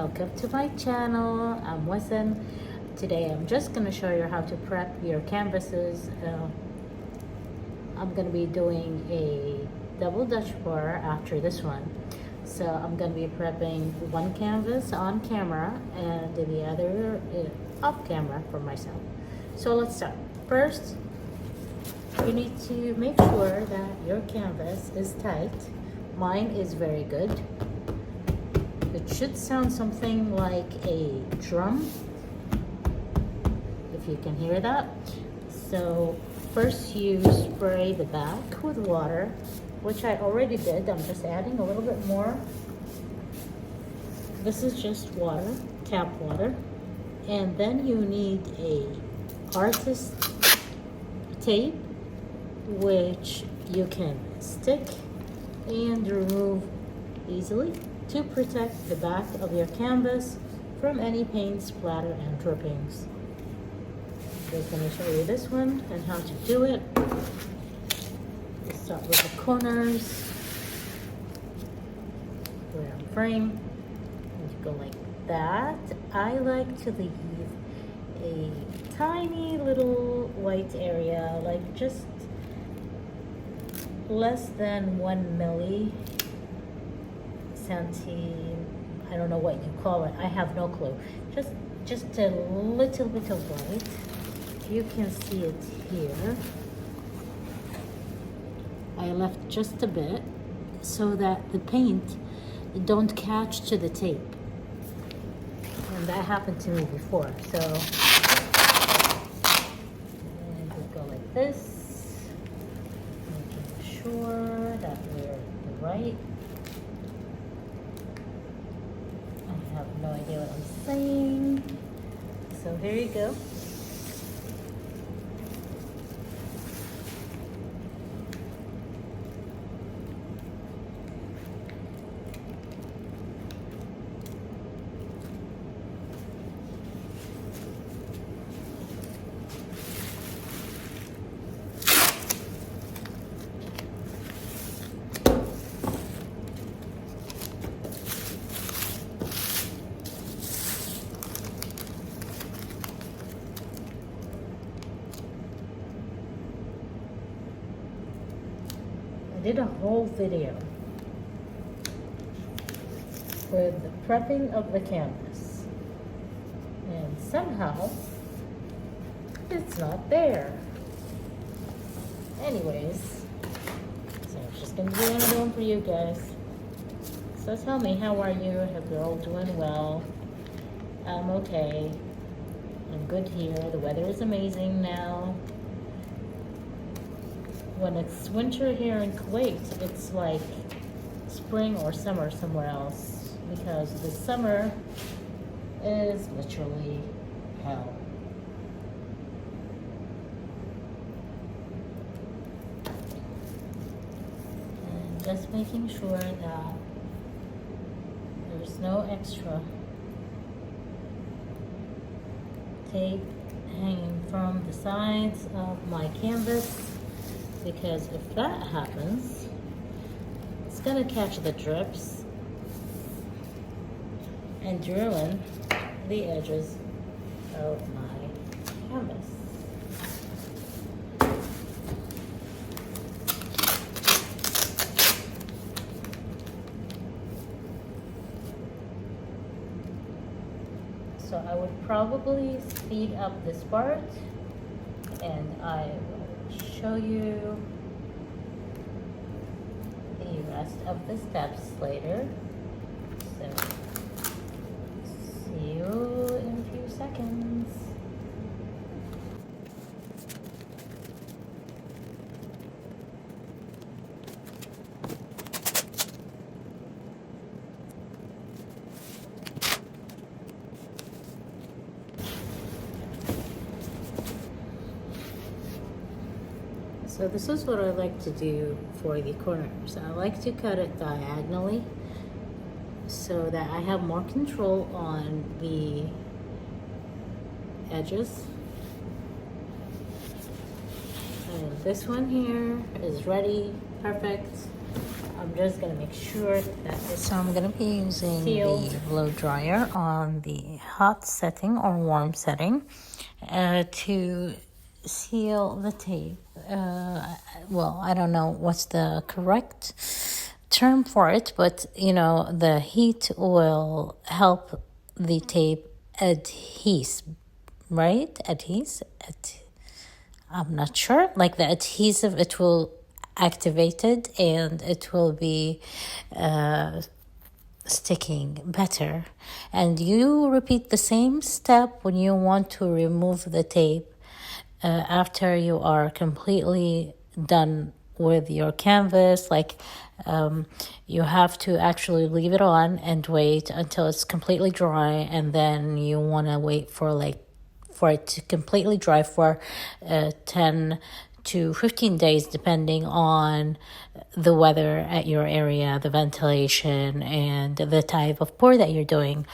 Welcome to my channel. I'm Wasan. Today I'm just going to show you how to prep your canvases. I'm going to be doing a double Dutch pour after this one. So I'm going to be prepping one canvas on camera and the other off camera for myself. So let's start. First, you need to make sure that your canvas is tight. Mine is very good. It should sound something like a drum, if you can hear that. So first you spray the back with water, which I already did. I'm just adding a little bit more. This is just water, tap water. And then you need a artist tape, which you can stick and remove easily to protect the back of your canvas from any paint, splatter, and drippings. I'm just going to show you this one and how to do it. We'll start with the corners where I'm frame. And you go like that. I like to leave a tiny little white area, like just less than 1 milli. I don't know what you call it. I have no clue. Just a little bit of white. You can see it here. I left just a bit so that the paint don't catch to the tape. And that happened to me before. So and just go like this, making sure that we're right. I have no idea what I'm saying. So here you go. I did a whole video with the prepping of the canvas, and somehow it's not there. Anyways, so I'm just gonna do another one for you guys. So tell me, how are you? Hope you're all doing well. I'm okay. I'm good here. The weather is amazing now. When it's winter here in Kuwait, it's like spring or summer somewhere else, because the summer is literally hell. And just making sure that there's no extra tape hanging from the sides of my canvas, because if that happens, it's gonna catch the drips and ruin the edges of my canvas. So I would probably speed up this part, and I will show you the rest of the steps later. So see you in a few seconds. So this is what I like to do for the corners. I like to cut it diagonally so that I have more control on the edges. And this one here is ready, perfect. I'm just gonna make sure that it's So I'm gonna be using sealed. the blow dryer on the hot setting or warm setting to seal the tape. Well, I don't know what's the correct term for it, but you know, the heat will help the tape adhese, right? I'm not sure. Like the adhesive, it will activate it and it will be sticking better. And you repeat the same step when you want to remove the tape after you are completely done with your canvas. Like you have to actually leave it on and wait until it's completely dry, and then you want to wait for it to completely dry for 10 to 15 days, depending on the weather at your area, the ventilation, and the type of pour that you're doing.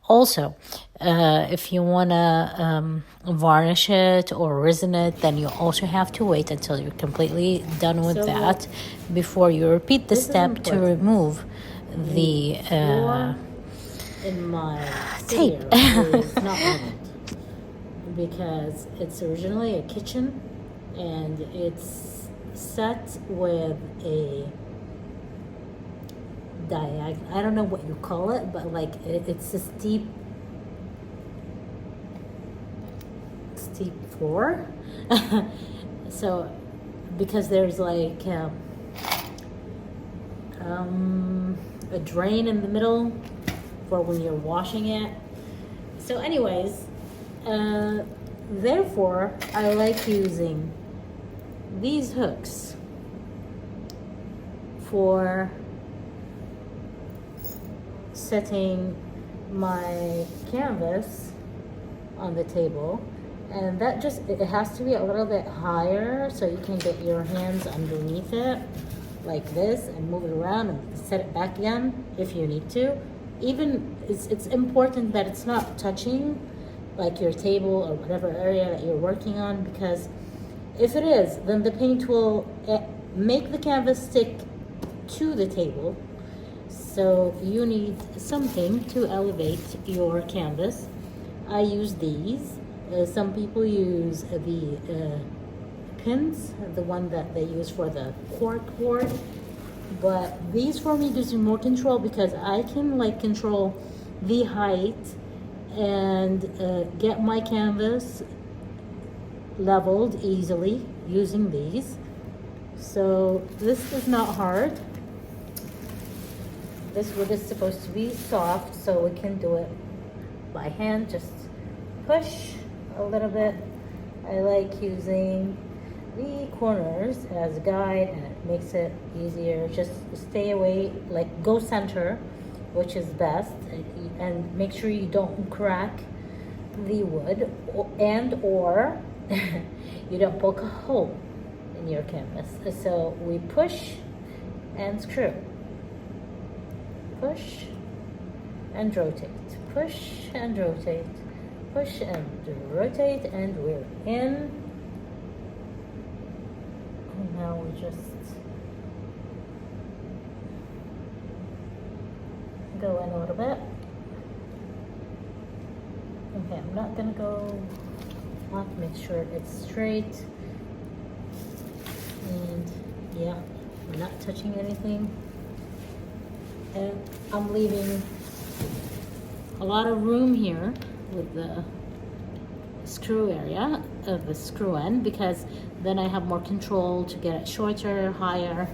Also, if you want to varnish it or resin it, then you also have to wait until you're completely done with that before you repeat the step to remove the in my tape. is not on it because it's originally a kitchen and it's set with a I don't know what you call it, but like it's a steep floor. So because there's like a drain in the middle for when you're washing it. So anyways, therefore I like using these hooks for setting my canvas on the table, and that just, it has to be a little bit higher so you can get your hands underneath it like this and move it around and set it back again if you need to. Even it's important that it's not touching like your table or whatever area that you're working on, because if it is, then the paint will make the canvas stick to the table. So you need something to elevate your canvas. I use these. Some people use the pins, the one that they use for the cork board. But these for me gives me more control because I can like control the height and get my canvas leveled easily using these. So this is not hard. This wood is supposed to be soft, so we can do it by hand. Just push a little bit. I like using the corners as a guide, and it makes it easier. Just stay away, like go center, which is best, and make sure you don't crack the wood and or you don't poke a hole in your canvas. So we push and screw. Push and rotate, push and rotate, push and rotate, and we're in. And now we just go in a little bit. Okay, I'm not gonna go off, make sure it's straight. And yeah, we're not touching anything. And I'm leaving a lot of room here with the screw area of the screw end, because then I have more control to get it shorter, higher,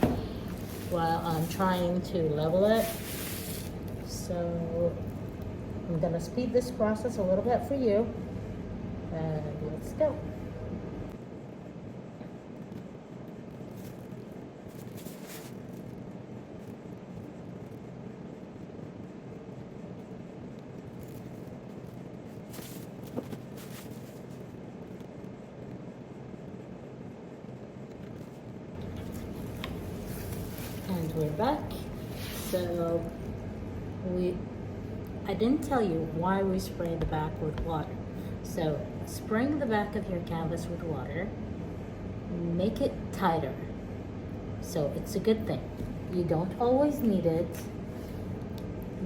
while I'm trying to level it. So I'm gonna speed this process a little bit for you, and let's go. And we're back. So I didn't tell you why we spray the back with water. So spraying the back of your canvas with water, make it tighter. So it's a good thing. You don't always need it,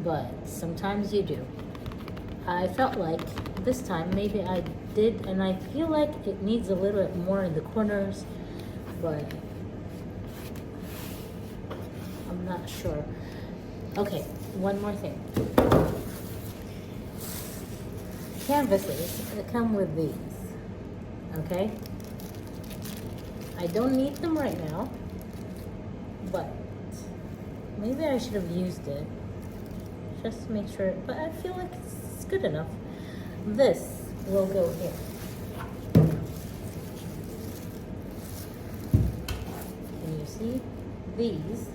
but sometimes you do. I felt like this time maybe I did, and I feel like it needs a little bit more in the corners, but I'm not sure. Okay, one more thing. Canvases come with these, okay? I don't need them right now, but maybe I should have used it just to make sure, but I feel like it's good enough. This will go here. Can you see? These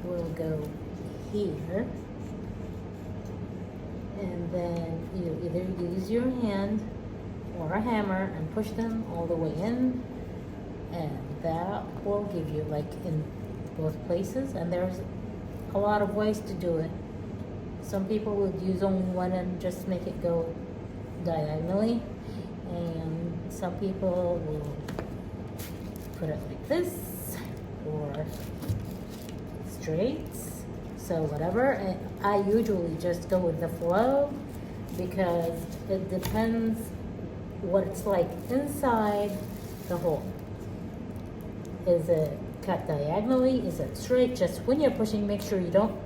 will go here. And then you either use your hand or a hammer and push them all the way in, and that will give you like in both places. And there's a lot of ways to do it. Some people would use only one and just make it go diagonally, and some people will put it like this or straight. So whatever, and I usually just go with the flow because it depends what it's like inside the hole. Is it cut diagonally? Is it straight? Just when you're pushing, make sure you don't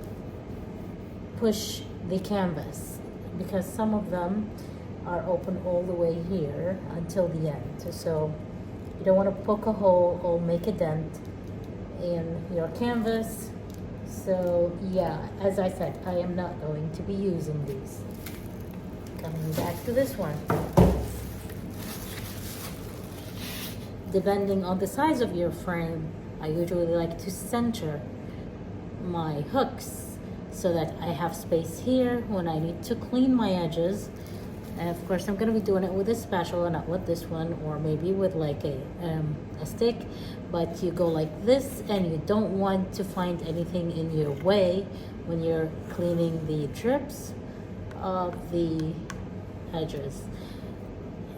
push the canvas, because some of them are open all the way here until the end. So you don't want to poke a hole or make a dent in your canvas. So yeah, as I said, I am not going to be using these. Coming back to this one. Depending on the size of your frame, I usually like to center my hooks so that I have space here when I need to clean my edges. And of course, I'm going to be doing it with a spatula, not with this one, or maybe with like a stick. But you go like this, and you don't want to find anything in your way when you're cleaning the drips of the edges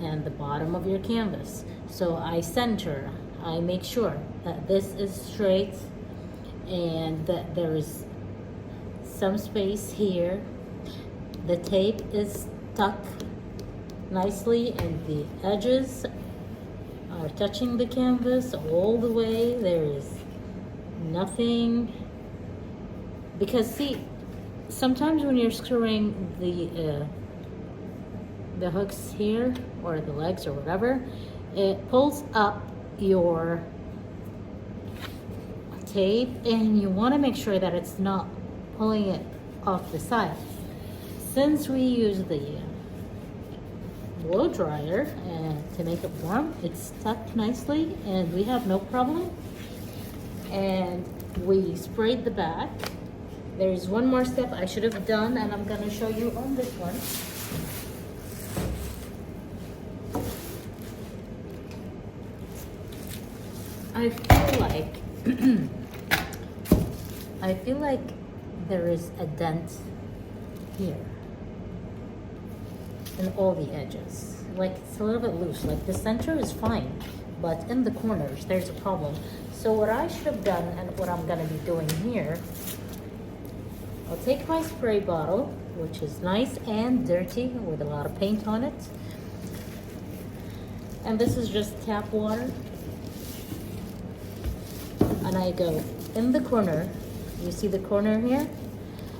and the bottom of your canvas. So I center, I make sure that this is straight and that there is some space here. The tape is stuck nicely and the edges are touching the canvas all the way. There is nothing, because see, sometimes when you're screwing the hooks here or the legs or whatever, it pulls up your tape, and you want to make sure that it's not pulling it off the side. Since we use the blow dryer to make it warm, it's stuck nicely and we have no problem. And we sprayed the back. There is one more step I should have done, and I'm going to show you on this one. I feel like there is a dent here in all the edges. Like it's a little bit loose. Like the center is fine, but in the corners there's a problem. So what I should have done, and what I'm gonna be doing here, I'll take my spray bottle, which is nice and dirty with a lot of paint on it, and this is just tap water. And I go in the corner. You see the corner here?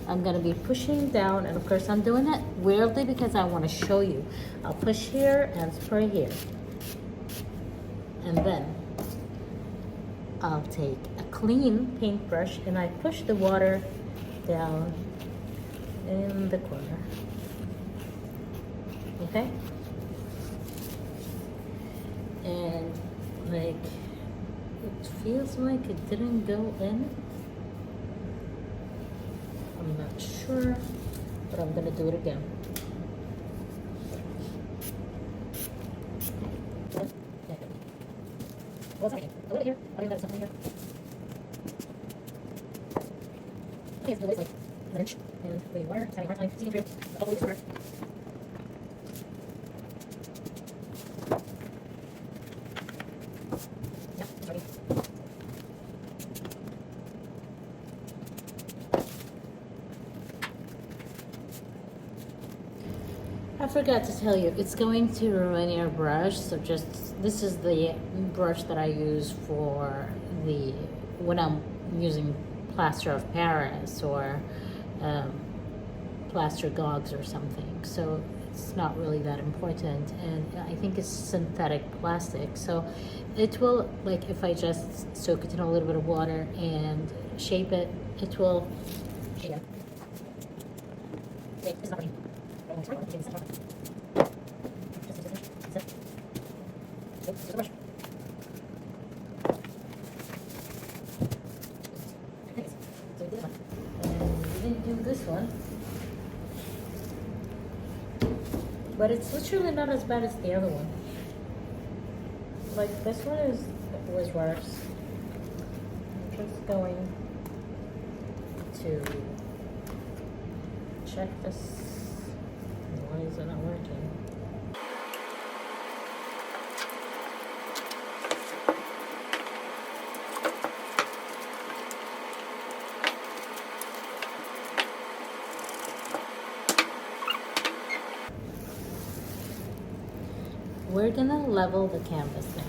I'm gonna be pushing down, and of course I'm doing it weirdly because I want to show you. I'll push here and spray here. And then I'll take a clean paintbrush and I push the water down in the corner. Okay? And like, it feels like it didn't go in. I'm not sure, but I'm gonna do it again. Well, something. A little bit here. I think there's something here. Okay, so the waist like an inch, and the water is having a hard time seeing through the whole water. Yeah, sorry. forgot to tell you, it's going to ruin your brush. So this is the brush that I use for when I'm using plaster of Paris or plaster gogs or something. So it's not really that important, and I think it's synthetic plastic, so it will, like, if I just soak it in a little bit of water and shape it, it will shape it. It's not and we didn't do this one, but it's literally not as bad as the other one. Like, this one was worse. I'm just going to check this. Why is it not working? We're gonna level the canvas now.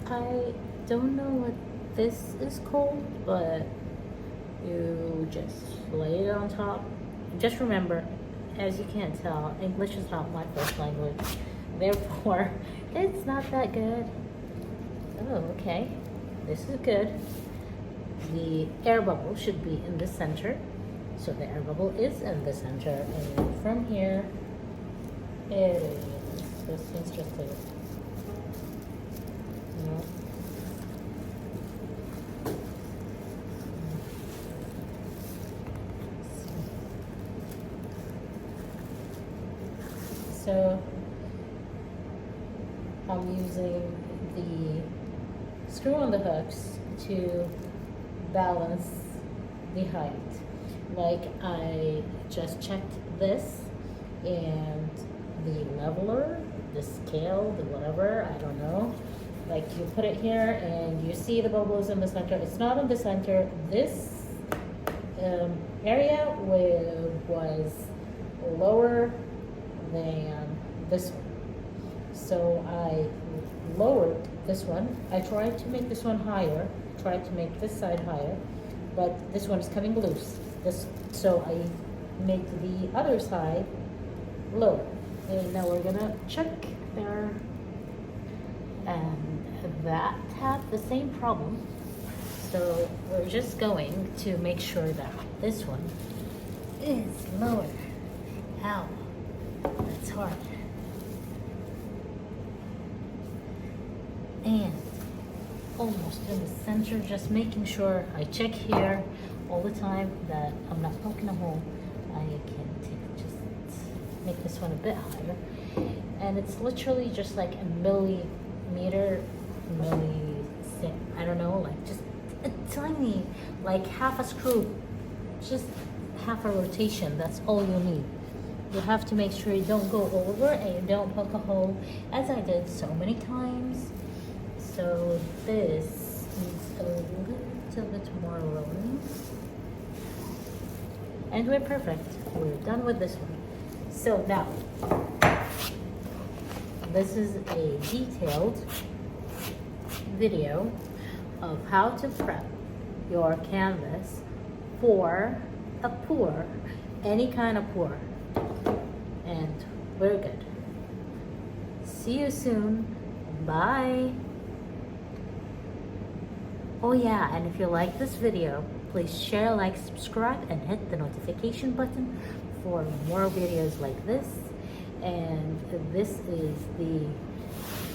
I don't know what this is called, but you just lay it on top. Just remember, as you can't tell, English is not my first language, therefore it's not that good. Oh, okay, this is good. The air bubble should be in the center, so the air bubble is in the center, and from here it is. This one's just a no. So I'm using the screw on the hooks to balance the height. Like, I just checked this, and the leveler, the scale, the whatever, I don't know, like, you put it here and you see the bubbles in the center. It's not in the center. This area was lower than this one, so I lowered this one. I tried to make this one higher, tried to make this side higher, but this one is coming loose. So I made the other side lower. And now we're gonna check there, and that had the same problem. So we're just going to make sure that this one is lower. Ow, that's hard. And almost in the center, just making sure I check here all the time that I'm not poking a hole. I can just make this one a bit higher, and it's literally just like a millimeter, I don't know, like just a tiny, like half a screw, just half a rotation. That's all you need. You have to make sure you don't go over and you don't poke a hole, as I did so many times. So this needs a little bit more rolling. And we're perfect. We're done with this one. So now, this is a detailed video of how to prep your canvas for a pour, any kind of pour. And we're good. See you soon. Bye. Oh yeah, and if you like this video, please share, like, subscribe, and hit the notification button for more videos like this. And this is the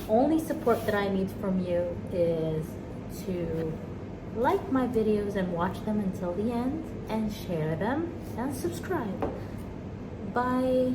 only support that I need from you, is to like my videos and watch them until the end, and share them and subscribe. Bye.